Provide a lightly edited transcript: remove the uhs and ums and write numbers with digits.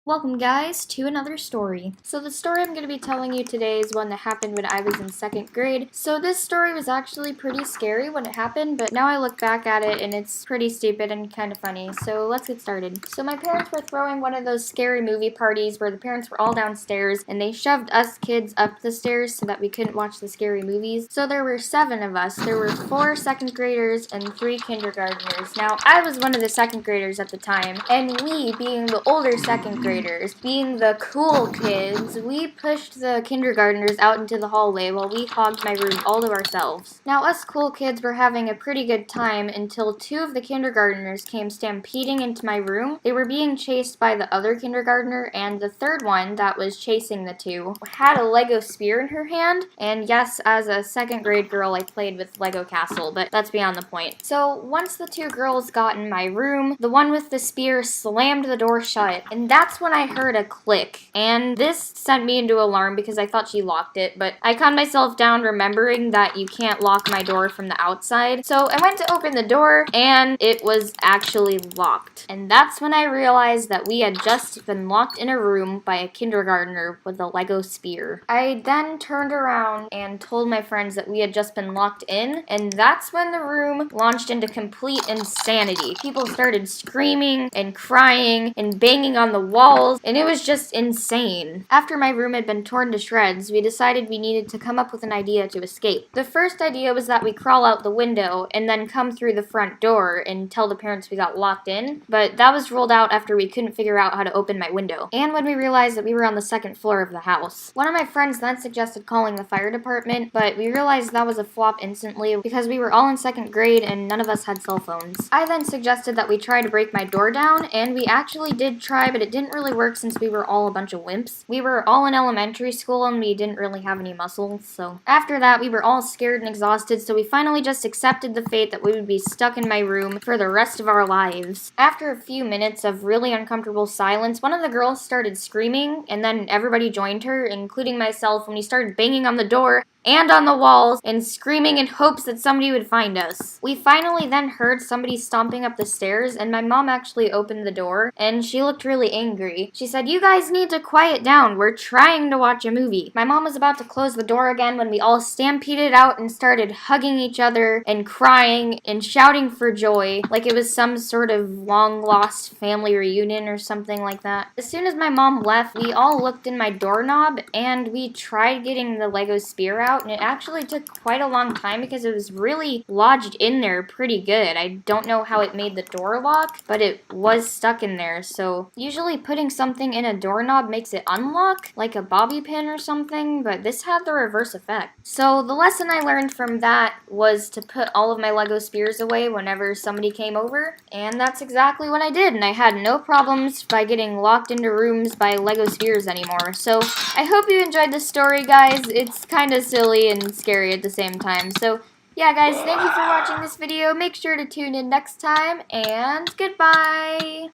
Welcome guys to another story. So the story I'm going to be telling you today is one that happened when I was in 2nd grade. So this story was actually pretty scary when it happened, but now I look back at it and it's pretty stupid and kind of funny. So let's get started. So my parents were throwing one of those scary movie parties where the parents were all downstairs and they shoved us kids up the stairs so that we couldn't watch the scary movies. So there were 7 of us. There were 4 2nd graders and 3 kindergartners. Now I was one of the 2nd graders at the time, and we, being the older 2nd graders, being the cool kids, we pushed the kindergartners out into the hallway while we hogged my room all to ourselves. Now, us cool kids were having a pretty good time until 2 of the kindergartners came stampeding into my room. They were being chased by the other kindergartner, and the third one that was chasing the 2 had a Lego spear in her hand. And yes, as a 2nd grade girl, I played with Lego Castle, but that's beyond the point. So once the 2 girls got in my room, the one with the spear slammed the door shut, and that's when I heard a click, and this sent me into alarm because I thought she locked it, but I calmed myself down remembering that you can't lock my door from the outside. So I went to open the door and it was actually locked. And that's when I realized that we had just been locked in a room by a kindergartner with a Lego spear. I then turned around and told my friends that we had just been locked in, and that's when the room launched into complete insanity. People started screaming and crying and banging on the walls, and it was just insane. After my room had been torn to shreds, we decided we needed to come up with an idea to escape. The first idea was that we crawl out the window and then come through the front door and tell the parents we got locked in, but that was ruled out after we couldn't figure out how to open my window, and when we realized that we were on the 2nd floor of the house. One of my friends then suggested calling the fire department, but we realized that was a flop instantly because we were all in 2nd grade and none of us had cell phones. I then suggested that we try to break my door down, and we actually did try, but it didn't really work since we were all a bunch of wimps. We were all in elementary school and we didn't really have any muscles, so after that we were all scared and exhausted, so we finally just accepted the fate that we would be stuck in my room for the rest of our lives. After a few minutes of really uncomfortable silence, one of the girls started screaming, and then everybody joined her, including myself, when we started banging on the door and on the walls and screaming in hopes that somebody would find us. We finally then heard somebody stomping up the stairs, and my mom actually opened the door and she looked really angry. She said, "You guys need to quiet down. We're trying to watch a movie." My mom was about to close the door again when we all stampeded out and started hugging each other and crying and shouting for joy like it was some sort of long-lost family reunion or something like that. As soon as my mom left, we all looked in my doorknob and we tried getting the Lego spear out, and it actually took quite a long time because it was really lodged in there pretty good. I don't know how it made the door lock, but it was stuck in there. So usually putting something in a doorknob makes it unlock, like a bobby pin or something, but this had the reverse effect. So the lesson I learned from that was to put all of my Lego spears away whenever somebody came over, and that's exactly what I did, and I had no problems by getting locked into rooms by Lego spears anymore. So I hope you enjoyed this story, guys. It's kind of silly and scary at the same time. So yeah, guys, thank you for watching this video. Make sure to tune in next time, and goodbye!